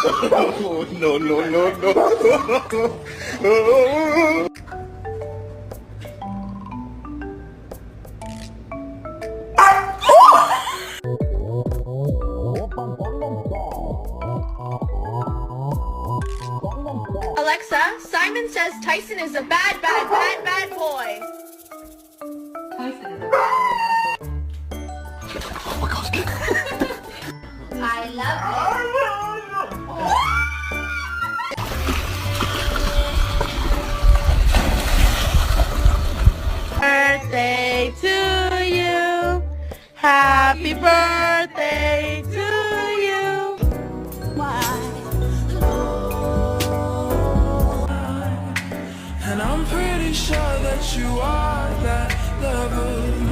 No, no, no, no. Alexa, Simon says Tyson is a bad boy. Tyson is a bad boy. Oh my God. I love it. Birthday to you. Happy birthday to you. And I'm pretty sure that you are that lover.